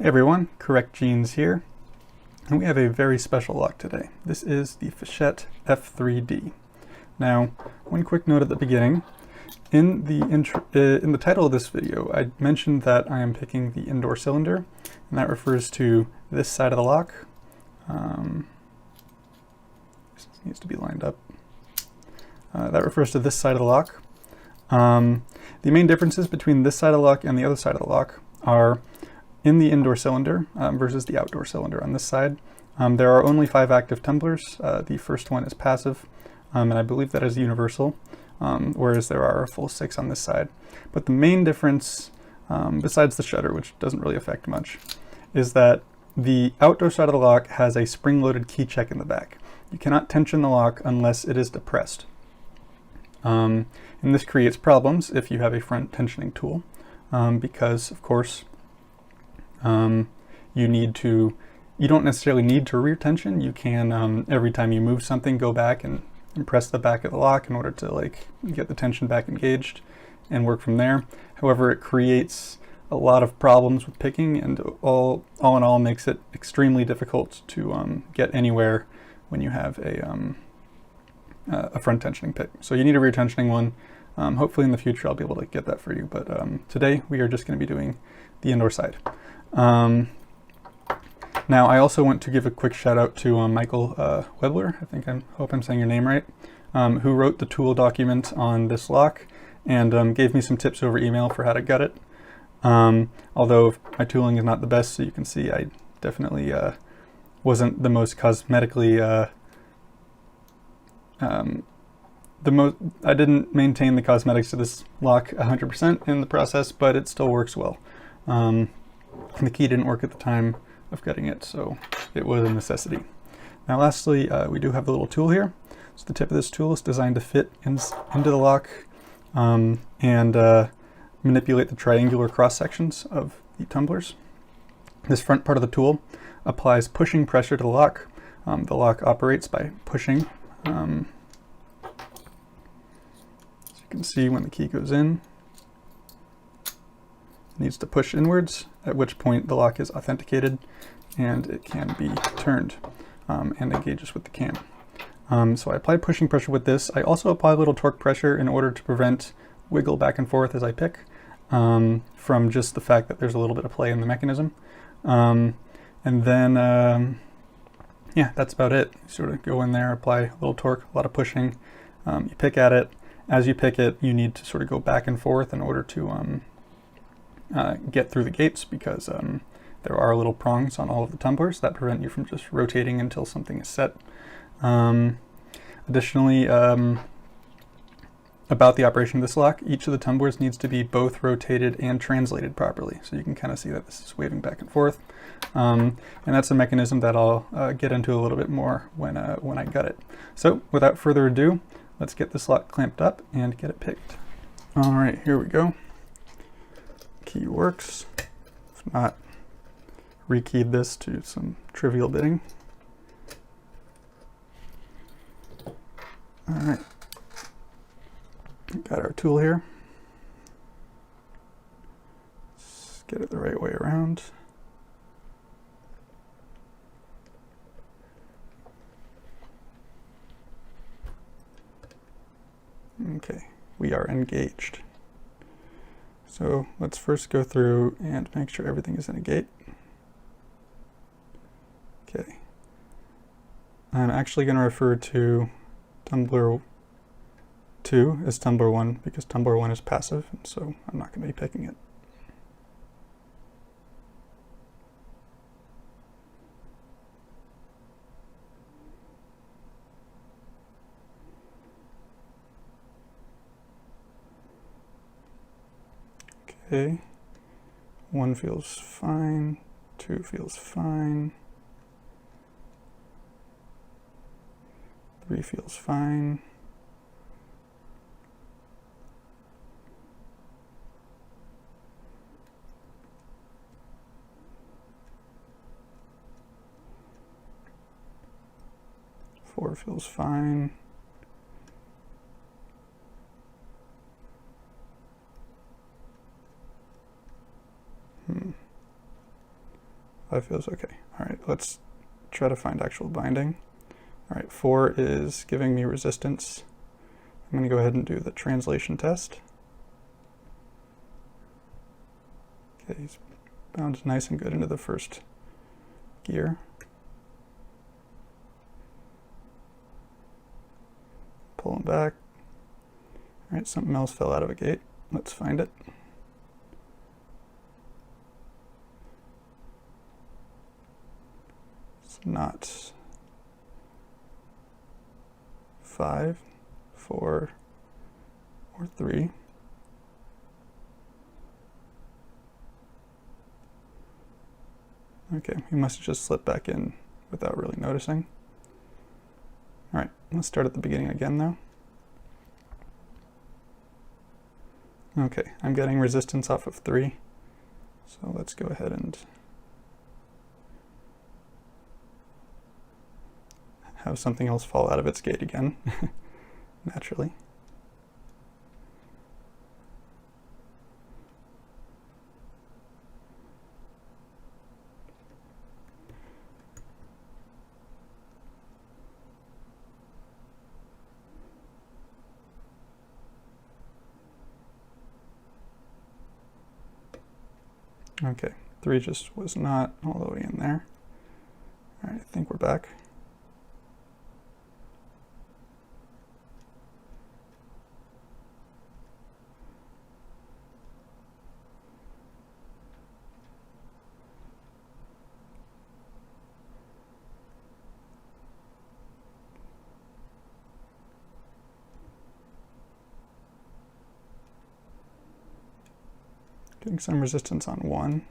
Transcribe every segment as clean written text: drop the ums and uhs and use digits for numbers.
Hey everyone, CorrectJeans here, and we have a very special lock today. This is the Fichet F3D. Now, one quick note at the beginning. In the title of this video, I mentioned that I am picking the indoor cylinder, and that refers to this side of the lock. This needs to be lined up. That refers to this side of the lock. The main differences between this side of the lock and the other side of the lock are in the indoor cylinder versus the outdoor cylinder. On this side, there are only 5 active tumblers. The first one is passive, and I believe that is universal, whereas there are a full 6 on this side. But the main difference, besides the shutter, which doesn't really affect much, is that the outdoor side of the lock has a spring-loaded key check in the back. You cannot tension the lock unless it is depressed. And this creates problems if you have a front tensioning tool, because, of course, you don't necessarily need to rear tension. You can, every time you move something, go back and press the back of the lock in order to get the tension back engaged and work from there. However, it creates a lot of problems with picking, and all in all makes it extremely difficult to get anywhere when you have a front tensioning pick. So you need a rear tensioning one. Hopefully in the future I'll be able to get that for you, but today we are just going to be doing the indoor side. Now, I also want to give a quick shout out to Michael Webler, hope I'm saying your name right, who wrote the tool document on this lock and gave me some tips over email for how to gut it. Although my tooling is not the best, so you can see I definitely wasn't the most cosmetically, I didn't maintain the cosmetics of this lock 100% in the process, but it still works well. The key didn't work at the time of gutting it, so it was a necessity. Now lastly, we do have the little tool here. So the tip of this tool is designed to fit into the lock and manipulate the triangular cross sections of the tumblers. This front part of the tool applies pushing pressure to the lock. The lock operates by pushing. As you can see, when the key goes in, it needs to push inwards, at which point the lock is authenticated and it can be turned and engages with the cam. So I apply pushing pressure with this. I also apply a little torque pressure in order to prevent wiggle back and forth as I pick, from just the fact that there's a little bit of play in the mechanism. And then, yeah, that's about it. You sort of go in there, apply a little torque, a lot of pushing. You pick at it. As you pick it, you need to sort of go back and forth in order to get through the gates, because there are little prongs on all of the tumblers that prevent you from just rotating until something is set. Additionally, about the operation of this lock, each of the tumblers needs to be both rotated and translated properly. So you can kind of see that this is waving back and forth. And that's a mechanism that I'll get into a little bit more when I gut it. So without further ado, let's get this lock clamped up and get it picked. All right, here we go. Key works. If not, rekeyed this to some trivial bitting. All right, got our tool here. Let's get it the right way around. Okay, we are engaged. So let's first go through and make sure everything is in a gate. Okay. I'm actually going to refer to tumbler 2 as tumbler 1 because tumbler 1 is passive, and so I'm not going to be picking it. Okay, 1 feels fine, 2 feels fine, 3 feels fine, 4 feels fine, 5 feels okay. All right, let's try to find actual binding. All right, 4 is giving me resistance. I'm going to go ahead and do the translation test. Okay, he's bound nice and good into the first gear. Pull him back. All right, something else fell out of a gate. Let's find it. It's not 5, 4, or 3. Okay, he must have just slipped back in without really noticing. All right, let's start at the beginning again though. Okay, I'm getting resistance off of 3. So let's go ahead and have something else fall out of its gate again, naturally. Okay, 3 just was not all the way in there. All right, I think we're back. Getting some resistance on 1.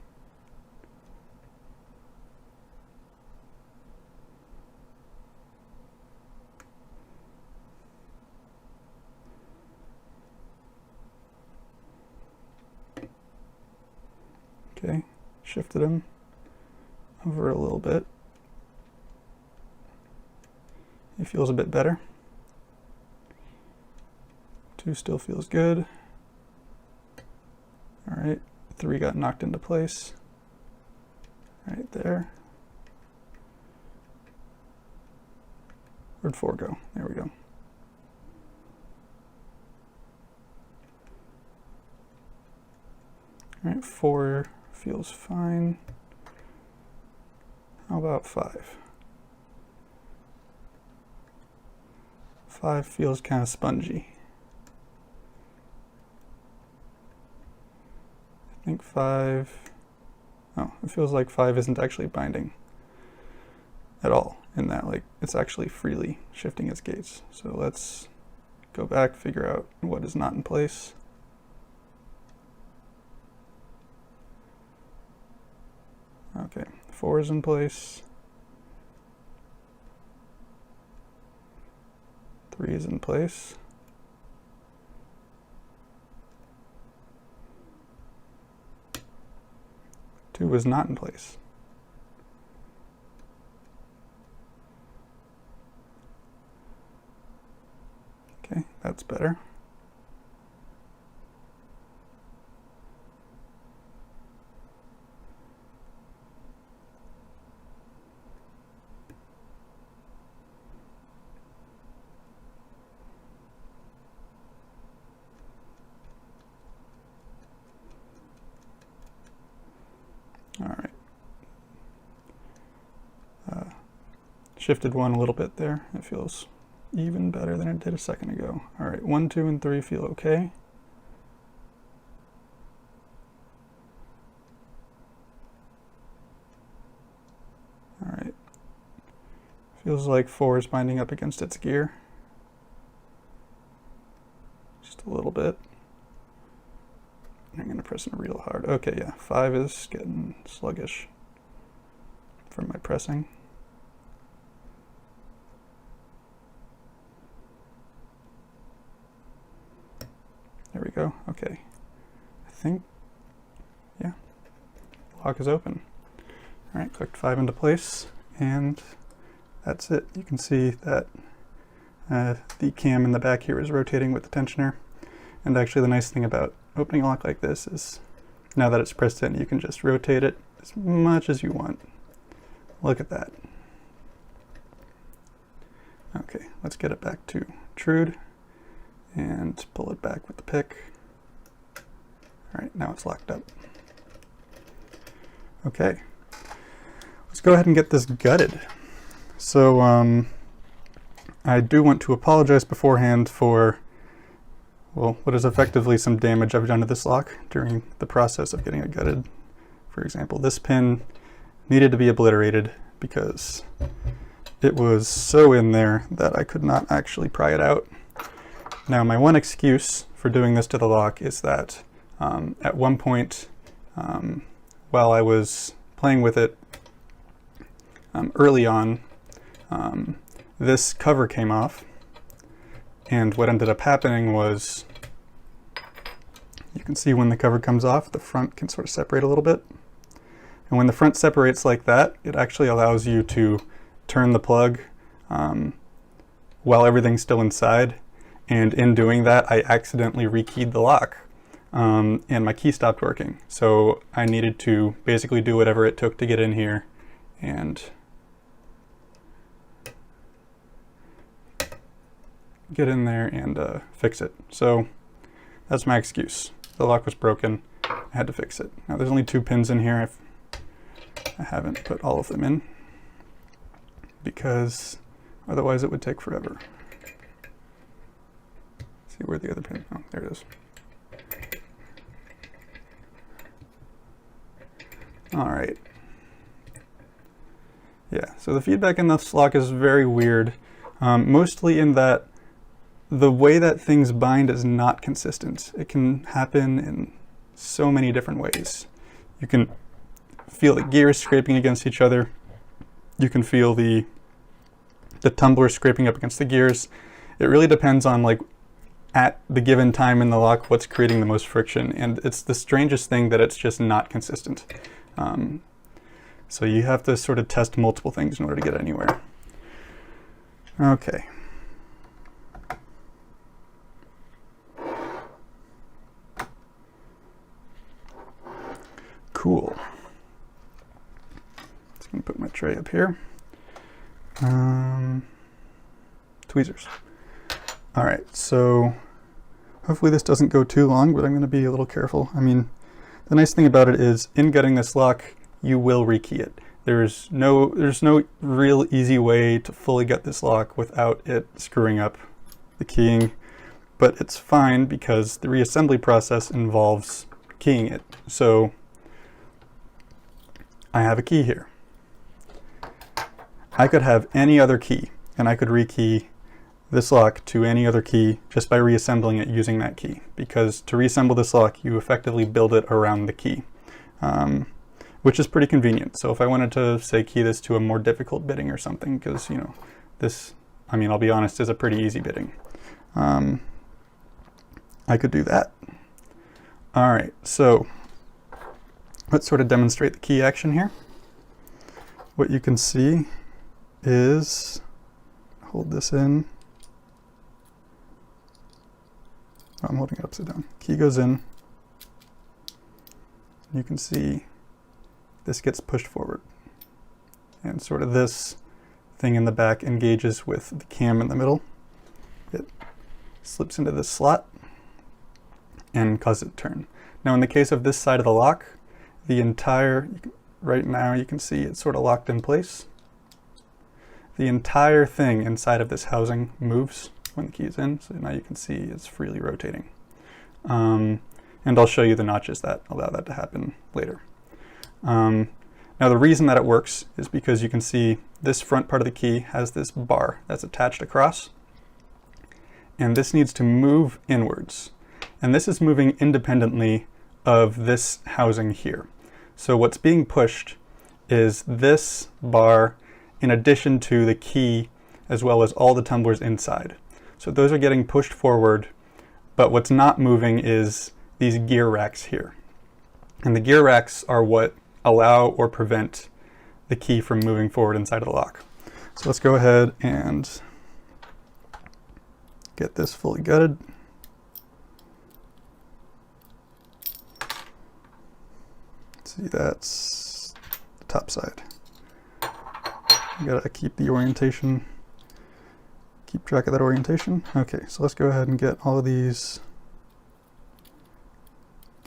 Okay, shifted him over a little bit. He feels a bit better. 2 still feels good. All right, 3 got knocked into place right there. Where'd 4 go? There we go. All right, 4 feels fine. How about 5? 5 feels kind of spongy. I think 5, oh, it feels like 5 isn't actually binding at all in that, like, it's actually freely shifting its gates. So let's go back, figure out what is not in place. Okay, 4 is in place. 3 is in place. 2 was not in place. Okay, that's better. All right. Shifted 1 a little bit there. It feels even better than it did a second ago. All right, 1, 2, and 3 feel okay. All right. Feels like 4 is binding up against its gear. Just a little bit. I'm going to press it real hard. Okay, yeah, 5 is getting sluggish from my pressing. There we go. Okay. I think, yeah, lock is open. All right, clicked 5 into place, and that's it. You can see that the cam in the back here is rotating with the tensioner. And actually the nice thing about opening a lock like this is now that it's pressed in, you can just rotate it as much as you want. Look at that. Okay, let's get it back to Trude and pull it back with the pick. All right, now it's locked up. Okay, let's go ahead and get this gutted. So I do want to apologize beforehand for, well, what is effectively some damage I've done to this lock during the process of getting it gutted. For example, this pin needed to be obliterated because it was so in there that I could not actually pry it out. Now, my one excuse for doing this to the lock is that at one point, while I was playing with it early on, this cover came off, and what ended up happening was, you can see when the cover comes off, the front can sort of separate a little bit. And when the front separates like that, it actually allows you to turn the plug while everything's still inside. And in doing that, I accidentally rekeyed the lock, and my key stopped working. So I needed to basically do whatever it took to get in here and get in there and fix it. So that's my excuse. The lock was broken. I had to fix it. Now there's only 2 pins in here. I haven't put all of them in because otherwise it would take forever. See where the other pin, oh, there it is. All right. Yeah, so the feedback in this lock is very weird, mostly in that the way that things bind is not consistent. It can happen in so many different ways. You can feel the gears scraping against each other. You can feel the tumbler scraping up against the gears. It really depends on, like, at the given time in the lock, what's creating the most friction. And it's the strangest thing that it's just not consistent. So you have to sort of test multiple things in order to get anywhere. Okay. Cool. Just gonna put my tray up here. Tweezers. All right, so hopefully this doesn't go too long, but I'm gonna be a little careful. I mean, the nice thing about it is in gutting this lock, you will rekey it. There's no real easy way to fully gut this lock without it screwing up the keying, but it's fine because the reassembly process involves keying it. So I have a key here. I could have any other key, and I could rekey this lock to any other key just by reassembling it using that key, because to reassemble this lock, you effectively build it around the key, which is pretty convenient. So if I wanted to, say, key this to a more difficult bitting or something, because, you know, this, I mean, I'll be honest, is a pretty easy bitting, I could do that. All right, so let's sort of demonstrate the key action here. What you can see is, hold this in. Oh, I'm holding it upside down. Key goes in. You can see this gets pushed forward. And sort of this thing in the back engages with the cam in the middle. It slips into this slot and causes it to turn. Now in the case of this side of the lock, the entire, right now you can see it's sort of locked in place. The entire thing inside of this housing moves when the key is in, so now you can see it's freely rotating. And I'll show you the notches that allow that to happen later. Now the reason that it works is because you can see this front part of the key has this bar that's attached across, and this needs to move inwards. And this is moving independently of this housing here. So what's being pushed is this bar in addition to the key as well as all the tumblers inside. So those are getting pushed forward, but what's not moving is these gear racks here. And the gear racks are what allow or prevent the key from moving forward inside of the lock. So let's go ahead and get this fully gutted. See, that's top side. You gotta keep the orientation, keep track of that orientation. Okay, so let's go ahead and get all of these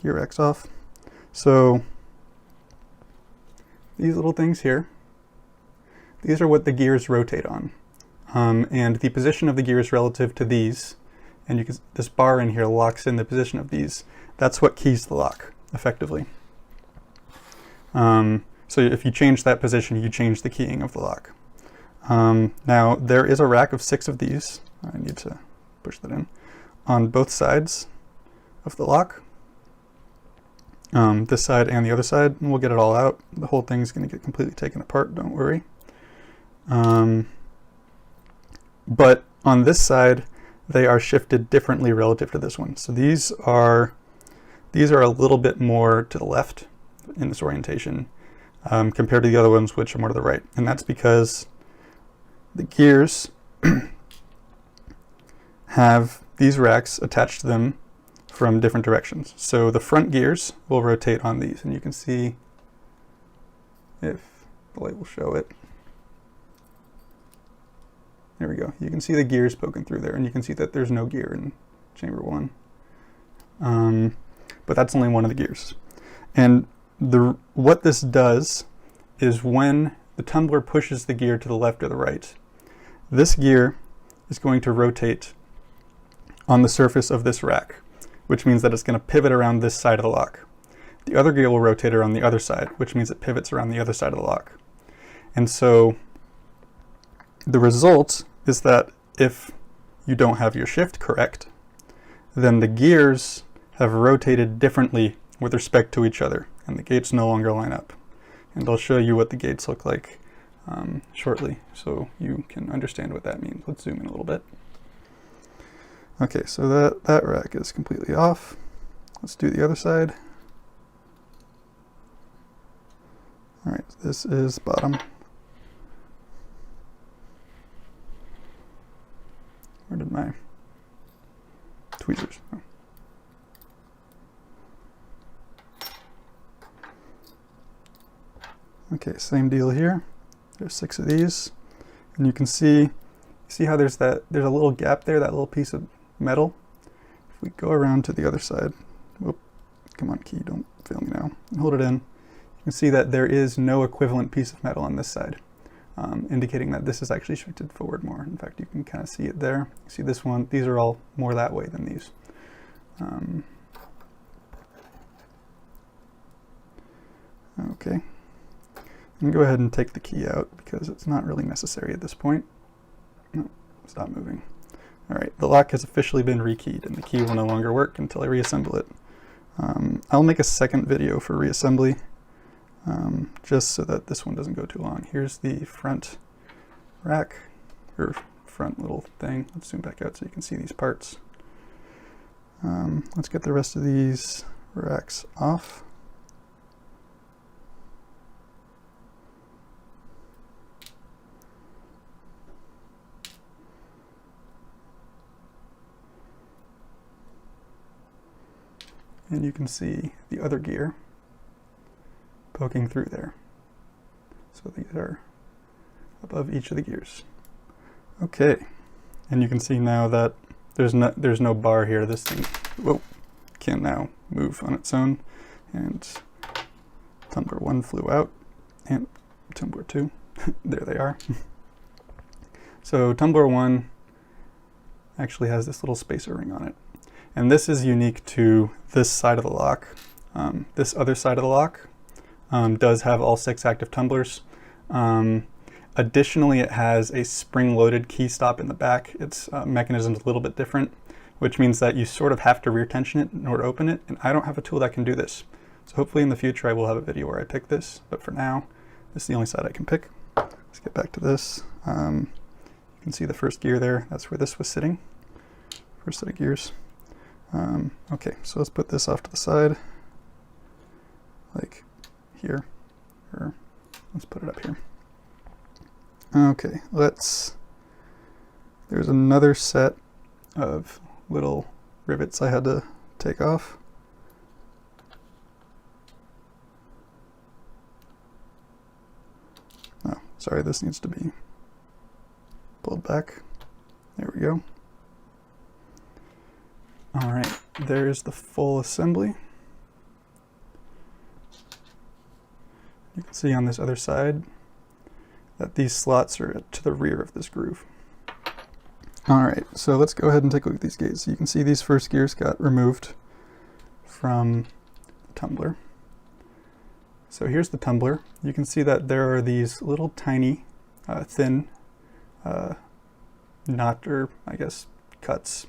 gear racks off. So these little things here, these are what the gears rotate on. And the position of the gears relative to these, and you can, this bar in here locks in the position of these. That's what keys the lock, effectively. So if you change that position, you change the keying of the lock. Now, there is a rack of 6 of these. I need to push that in. On both sides of the lock. This side and the other side, and we'll get it all out. The whole thing is going to get completely taken apart, don't worry. But on this side, they are shifted differently relative to this one. So these are a little bit more to the left in this orientation compared to the other ones, which are more to the right. And that's because the gears have these racks attached to them from different directions. So the front gears will rotate on these, and you can see, if the light will show it. There we go. You can see the gears poking through there, and you can see that there's no gear in chamber 1. But that's only one of the gears. And what this does is when the tumbler pushes the gear to the left or the right, this gear is going to rotate on the surface of this rack, which means that it's going to pivot around this side of the lock. The other gear will rotate around the other side, which means it pivots around the other side of the lock. And so the result is that if you don't have your shift correct, then the gears have rotated differently with respect to each other, and the gates no longer line up. And I'll show you what the gates look like shortly, so you can understand what that means. Let's zoom in a little bit. Okay, so that rack is completely off. Let's do the other side. All right, this is bottom. Where did my tweezers go? Okay, same deal here. There's 6 of these, and you can see how there's a little gap there, that little piece of metal. If we go around to the other side, whoop, come on key, don't fail me now, and hold it in, you can see that there is no equivalent piece of metal on this side, indicating that this is actually shifted forward more. In fact, you can kind of see it there. You see this one, these are all more that way than these. Okay. I'm going to go ahead and take the key out because it's not really necessary at this point. No, stop moving. All right, the lock has officially been rekeyed, and the key will no longer work until I reassemble it. I'll make a second video for reassembly, just so that this one doesn't go too long. Here's the front rack, or front little thing. Let's zoom back out so you can see these parts. Let's get the rest of these racks off. And you can see the other gear poking through there. So these are above each of the gears. Okay, and you can see now that there's no bar here. This thing, whoa, can now move on its own. And tumbler 1 flew out, and tumbler 2, there they are. So tumbler 1 actually has this little spacer ring on it. And this is unique to this side of the lock. This other side of the lock does have all 6 active tumblers. Additionally, it has a spring-loaded key stop in the back. Its mechanism is a little bit different, which means that you sort of have to rear tension it in order to open it, and I don't have a tool that can do this. So hopefully in the future I will have a video where I pick this, but for now, this is the only side I can pick. Let's get back to this. You can see the first gear there. That's where this was sitting. First set of gears. Okay, so let's put this off to the side, like here, or let's put it up here. Okay, there's another set of little rivets I had to take off. sorry, this needs to be pulled back. There we go. All right, there's the full assembly. You can see on this other side that these slots are to the rear of this groove. All right, so let's go ahead and take a look at these gates. So you can see these first gears got removed from the tumbler. So here's the tumbler. You can see that there are these little tiny, thin knot, or I guess cuts,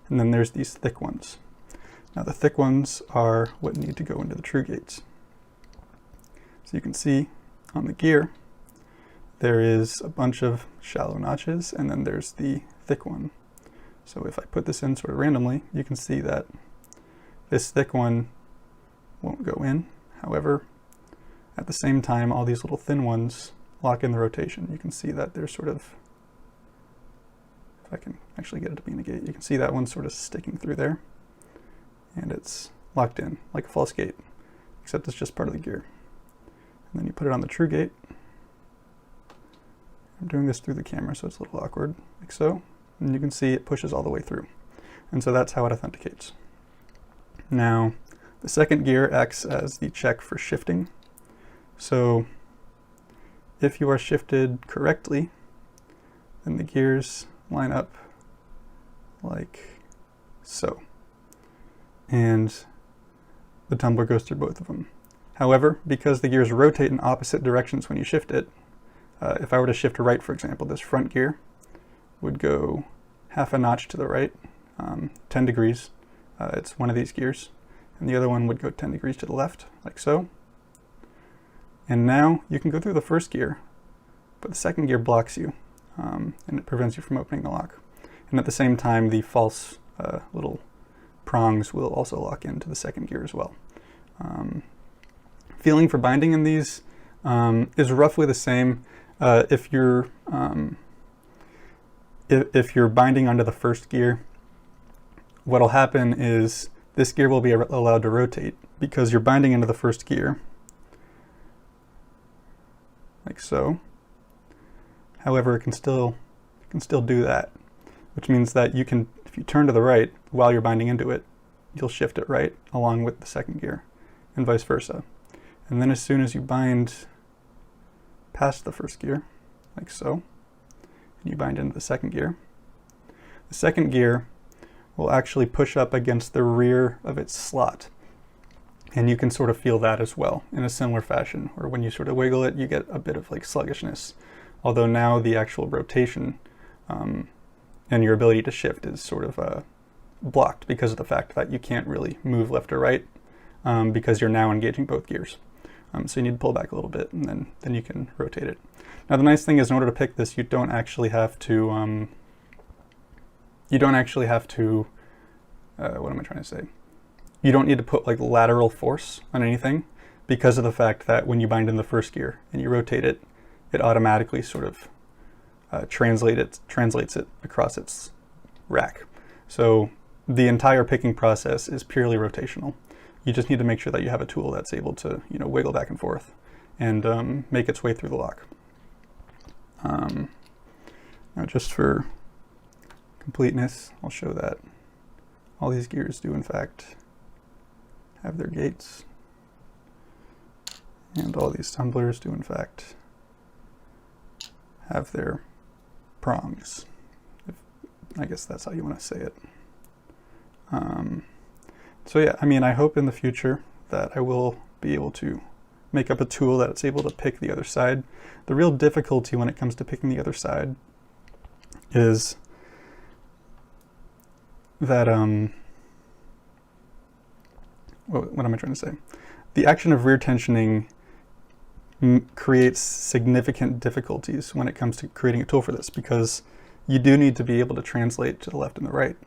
and then there's these thick ones. Now the thick ones are what need to go into the true gates. So you can see on the gear, there is a bunch of shallow notches, and then there's the thick one. So if I put this in sort of randomly, you can see that this thick one won't go in. However, at the same time, all these little thin ones lock in the rotation. You can see that they're sort of, if I can actually get it to be in a gate, you can see that one sort of sticking through there, and it's locked in like a false gate, except it's just part of the gear. And then you put it on the true gate. I'm doing this through the camera, so it's a little awkward, like so. And you can see it pushes all the way through. And so that's how it authenticates. Now, the second gear acts as the check for shifting. So if you are shifted correctly, then the gears line up like so. And the tumbler goes through both of them. However, because the gears rotate in opposite directions when you shift it, if I were to shift to right, for example, this front gear would go half a notch to the right, 10 degrees. It's one of these gears. And the other one would go 10 degrees to the left, like so. And now you can go through the first gear, but the second gear blocks you, and it prevents you from opening the lock. And at the same time, the false little prongs will also lock into the second gear as well. Feeling for binding in these is roughly the same. If you're binding onto the first gear, what'll happen is this gear will be allowed to rotate because you're binding into the first gear, like so. However, it can still do that, which means that you can, if you turn to the right while you're binding into it, you'll shift it right along with the second gear, and vice versa. And then as soon as you bind past the first gear, like so, and you bind into the second gear will actually push up against the rear of its slot. And you can sort of feel that as well in a similar fashion, where when you sort of wiggle it, you get a bit of like sluggishness. Although now the actual rotation and your ability to shift is sort of blocked because of the fact that you can't really move left or right because you're now engaging both gears. So you need to pull back a little bit, and then you can rotate it. Now the nice thing is, in order to pick this, you don't actually have to, what am I trying to say? You don't need to put like lateral force on anything because of the fact that when you bind in the first gear and you rotate it, it automatically sort of translates it across its rack. So the entire picking process is purely rotational. You just need to make sure that you have a tool that's able to, wiggle back and forth and make its way through the lock. Now just for completeness, I'll show that all these gears do in fact have their gates, and all these tumblers do in fact have their prongs. I guess that's how you want to say it. So yeah, I hope in the future that I will be able to make up a tool that's able to pick the other side. The real difficulty when it comes to picking the other side is that, what am I trying to say? The action of rear tensioning creates significant difficulties when it comes to creating a tool for this, because you do need to be able to translate to the left and the right.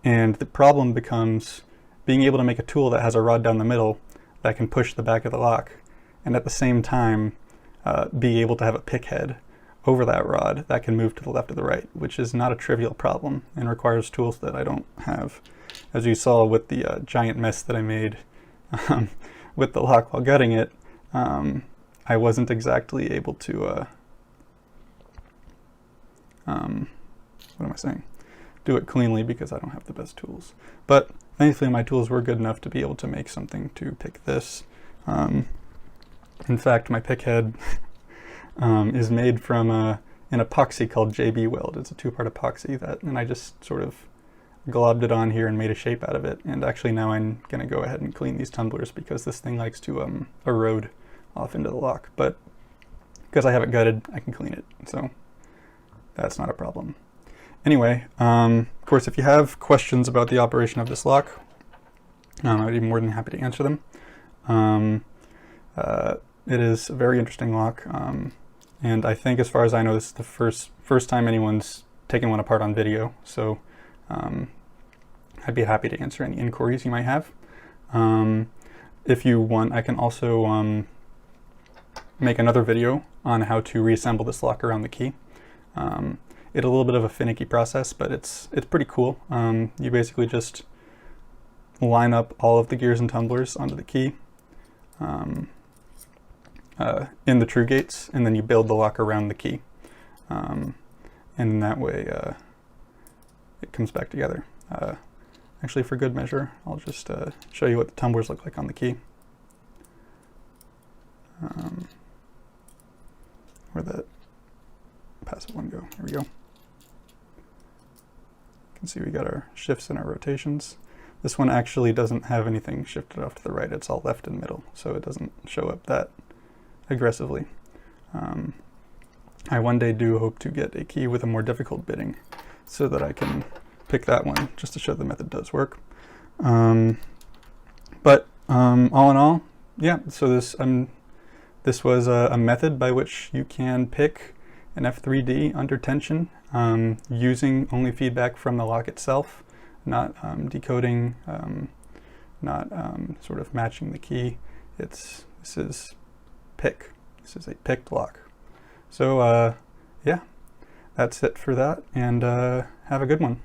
And the problem becomes being able to make a tool that has a rod down the middle that can push the back of the lock, and at the same time be able to have a pick head over that rod that can move to the left or the right, which is not a trivial problem and requires tools that I don't have. As you saw with the giant mess that I made with the lock while gutting it, I wasn't exactly able to what am I saying? Do it cleanly because I don't have the best tools. But thankfully my tools were good enough to be able to make something to pick this. In fact, my pick head is made from an epoxy called JB Weld. It's a 2-part epoxy and I just sort of globbed it on here and made a shape out of it. And actually now I'm going to go ahead and clean these tumblers because this thing likes to erode off into the lock. But because I have it gutted, I can clean it. So that's not a problem. Anyway, of course, if you have questions about the operation of this lock, I'd be more than happy to answer them. It is a very interesting lock, and I think, as far as I know, this is the first time anyone's taken one apart on video, so I'd be happy to answer any inquiries you might have. If you want, I can also make another video on how to reassemble this lock around the key. It's a little bit of a finicky process, but it's pretty cool. You basically just line up all of the gears and tumblers onto the key in the true gates, and then you build the lock around the key. And in that way, it comes back together. Actually, for good measure, I'll just show you what the tumblers look like on the key. Where'd that passive one go? Here we go. You can see we got our shifts and our rotations. This one actually doesn't have anything shifted off to the right. It's all left and middle, so it doesn't show up that aggressively. I one day do hope to get a key with a more difficult bitting so that I can pick that one, just to show the method does work. But all in all, yeah, so this was a method by which you can pick an F3D under tension using only feedback from the lock itself, not decoding, not sort of matching the key. This is pick. This is a picked lock. So yeah, that's it for that, and have a good one.